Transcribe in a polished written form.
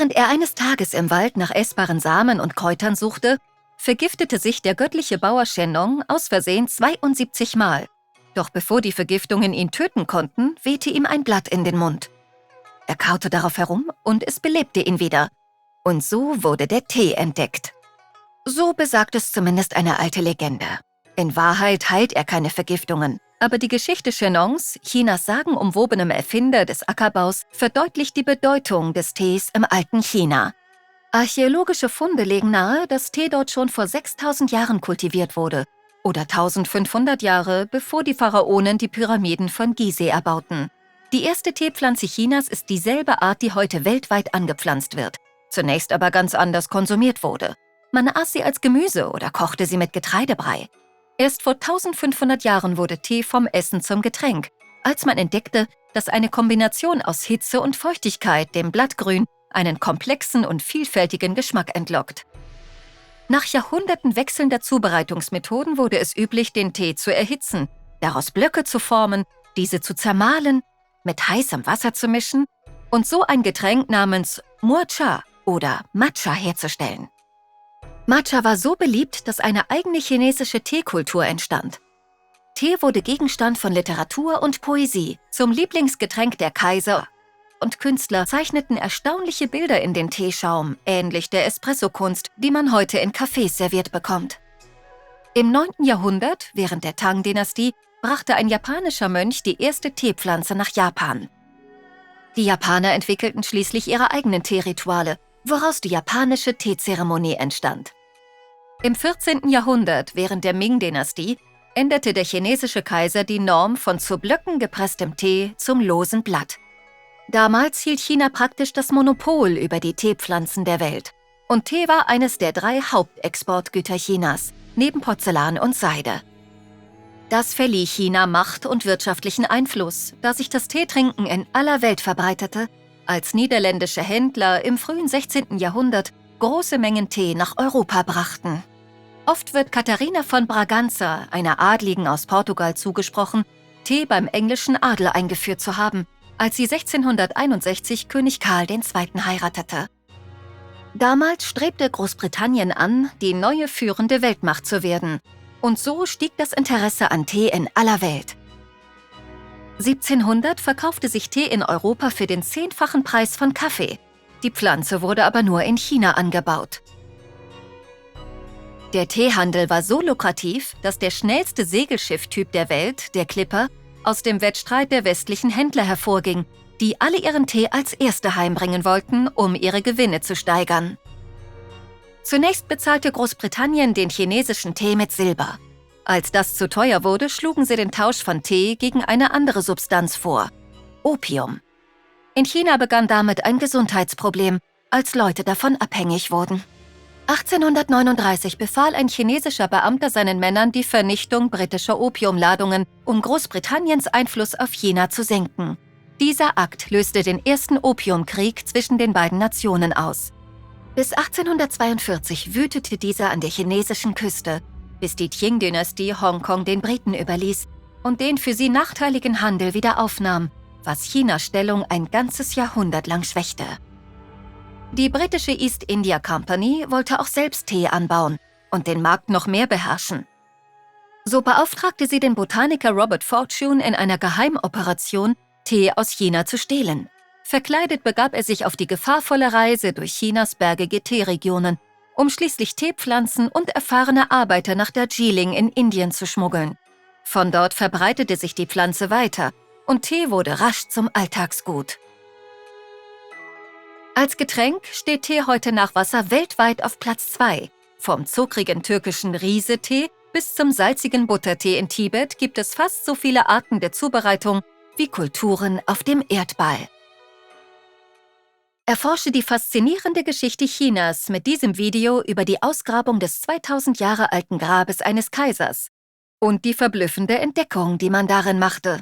Während er eines Tages im Wald nach essbaren Samen und Kräutern suchte, vergiftete sich der göttliche Bauer Shennong aus Versehen 72 Mal. Doch bevor die Vergiftungen ihn töten konnten, wehte ihm ein Blatt in den Mund. Er kaute darauf herum und es belebte ihn wieder. Und so wurde der Tee entdeckt. So besagt es zumindest eine alte Legende. In Wahrheit heilt er keine Vergiftungen. Aber die Geschichte Shennongs, Chinas sagenumwobenem Erfinder des Ackerbaus, verdeutlicht die Bedeutung des Tees im alten China. Archäologische Funde legen nahe, dass Tee dort schon vor 6000 Jahren kultiviert wurde oder 1500 Jahre, bevor die Pharaonen die Pyramiden von Gizeh erbauten. Die erste Teepflanze Chinas ist dieselbe Art, die heute weltweit angepflanzt wird, zunächst aber ganz anders konsumiert wurde. Man aß sie als Gemüse oder kochte sie mit Getreidebrei. Erst vor 1500 Jahren wurde Tee vom Essen zum Getränk, als man entdeckte, dass eine Kombination aus Hitze und Feuchtigkeit dem Blattgrün einen komplexen und vielfältigen Geschmack entlockt. Nach Jahrhunderten wechselnder Zubereitungsmethoden wurde es üblich, den Tee zu erhitzen, daraus Blöcke zu formen, diese zu zermahlen, mit heißem Wasser zu mischen und so ein Getränk namens Muocha oder Matcha herzustellen. Matcha war so beliebt, dass eine eigene chinesische Teekultur entstand. Tee wurde Gegenstand von Literatur und Poesie, zum Lieblingsgetränk der Kaiser, und Künstler zeichneten erstaunliche Bilder in den Teeschaum, ähnlich der Espressokunst, die man heute in Cafés serviert bekommt. Im 9. Jahrhundert, während der Tang-Dynastie, brachte ein japanischer Mönch die erste Teepflanze nach Japan. Die Japaner entwickelten schließlich ihre eigenen Teerituale, woraus die japanische Teezeremonie entstand. Im 14. Jahrhundert, während der Ming-Dynastie, änderte der chinesische Kaiser die Norm von zu Blöcken gepresstem Tee zum losen Blatt. Damals hielt China praktisch das Monopol über die Teepflanzen der Welt. Und Tee war eines der 3 Hauptexportgüter Chinas, neben Porzellan und Seide. Das verlieh China Macht und wirtschaftlichen Einfluss, da sich das Teetrinken in aller Welt verbreitete, als niederländische Händler im frühen 16. Jahrhundert große Mengen Tee nach Europa brachten. Oft wird Katharina von Braganza, einer Adligen aus Portugal, zugesprochen, Tee beim englischen Adel eingeführt zu haben, als sie 1661 König Karl II. Heiratete. Damals strebte Großbritannien an, die neue führende Weltmacht zu werden. Und so stieg das Interesse an Tee in aller Welt. 1700 verkaufte sich Tee in Europa für den 10-fachen Preis von Kaffee. Die Pflanze wurde aber nur in China angebaut. Der Teehandel war so lukrativ, dass der schnellste Segelschifftyp der Welt, der Clipper, aus dem Wettstreit der westlichen Händler hervorging, die alle ihren Tee als Erste heimbringen wollten, um ihre Gewinne zu steigern. Zunächst bezahlte Großbritannien den chinesischen Tee mit Silber. Als das zu teuer wurde, schlugen sie den Tausch von Tee gegen eine andere Substanz vor: Opium. In China begann damit ein Gesundheitsproblem, als Leute davon abhängig wurden. 1839 befahl ein chinesischer Beamter seinen Männern die Vernichtung britischer Opiumladungen, um Großbritanniens Einfluss auf China zu senken. Dieser Akt löste den ersten Opiumkrieg zwischen den beiden Nationen aus. Bis 1842 wütete dieser an der chinesischen Küste, bis die Qing-Dynastie Hongkong den Briten überließ und den für sie nachteiligen Handel wieder aufnahm, was Chinas Stellung ein ganzes Jahrhundert lang schwächte. Die britische East India Company wollte auch selbst Tee anbauen und den Markt noch mehr beherrschen. So beauftragte sie den Botaniker Robert Fortune in einer Geheimoperation, Tee aus China zu stehlen. Verkleidet begab er sich auf die gefahrvolle Reise durch Chinas bergige Teeregionen, um schließlich Teepflanzen und erfahrene Arbeiter nach Darjeeling in Indien zu schmuggeln. Von dort verbreitete sich die Pflanze weiter und Tee wurde rasch zum Alltagsgut. Als Getränk steht Tee heute nach Wasser weltweit auf Platz 2. Vom zuckrigen türkischen Riese-Tee bis zum salzigen Buttertee in Tibet gibt es fast so viele Arten der Zubereitung wie Kulturen auf dem Erdball. Erforsche die faszinierende Geschichte Chinas mit diesem Video über die Ausgrabung des 2000 Jahre alten Grabes eines Kaisers und die verblüffende Entdeckung, die man darin machte.